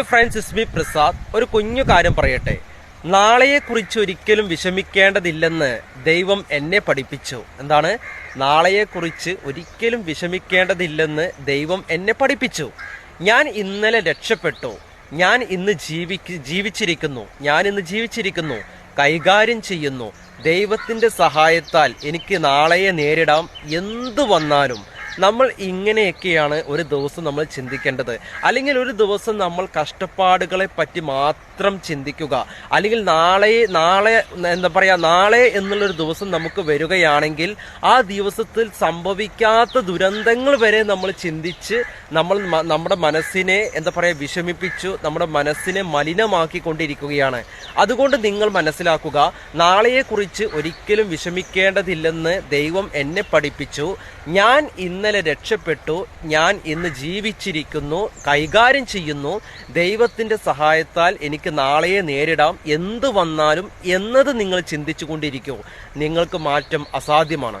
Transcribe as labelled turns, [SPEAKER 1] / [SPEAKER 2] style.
[SPEAKER 1] Friends, ഇസ്മി പ്രസാദ്. ഒരു കുഞ്ഞു കാര്യം പറയട്ടെ. നാളെയെക്കുറിച്ച് ഒരിക്കലും വിഷമിക്കേണ്ടതില്ലെന്ന് ദൈവം എന്നെ പഠിപ്പിച്ചു. എന്താണ്? നാളെയെക്കുറിച്ച് ഒരിക്കലും വിഷമിക്കേണ്ടതില്ലെന്ന് ദൈവം എന്നെ പഠിപ്പിച്ചു. ഞാൻ ഇന്നലെ രക്ഷപ്പെട്ടു. ഞാൻ ഇന്ന് ജീവിച്ചിരിക്കുന്നു, കൈകാര്യം ചെയ്യുന്നു. ദൈവത്തിന്റെ സഹായത്താൽ എനിക്ക് നാളെയെ നേരിടാം. എന്തു വന്നാലും നമ്മൾ ഇങ്ങനെയൊക്കെയാണ് ഒരു ദിവസം നമ്മൾ ചിന്തിക്കേണ്ടത്. അല്ലെങ്കിൽ ഒരു ദിവസം നമ്മൾ കഷ്ടപ്പാടുകളെ പറ്റി മാത്രം ചിന്തിക്കുക. അല്ലെങ്കിൽ നാളെ എന്നുള്ളൊരു ദിവസം നമുക്ക് വരികയാണെങ്കിൽ ആ ദിവസത്തിൽ സംഭവിക്കാത്ത ദുരന്തങ്ങൾ വരെ നമ്മൾ ചിന്തിച്ച് നമ്മുടെ മനസ്സിനെ വിഷമിപ്പിച്ചു, നമ്മുടെ മനസ്സിനെ മലിനമാക്കിക്കൊണ്ടിരിക്കുകയാണ്. അതുകൊണ്ട് നിങ്ങൾ മനസ്സിലാക്കുക, നാളെയെക്കുറിച്ച് ഒരിക്കലും വിഷമിക്കേണ്ടതില്ലെന്ന് ദൈവം എന്നെ പഠിപ്പിച്ചു. ഞാൻ ഇന്നലെ രക്ഷപ്പെട്ടു, ഞാൻ ഇന്ന് ജീവിച്ചിരിക്കുന്നു, കൈകാര്യം ചെയ്യുന്നു. ദൈവത്തിന്റെ സഹായത്താൽ എനിക്ക് നാളെയെ നേരിടാം. എന്തു വന്നാലും എന്നത് നിങ്ങൾ ചിന്തിച്ചു കൊണ്ടിരിക്കൂ. നിങ്ങൾക്ക് മാറ്റം അസാധ്യമാണ്.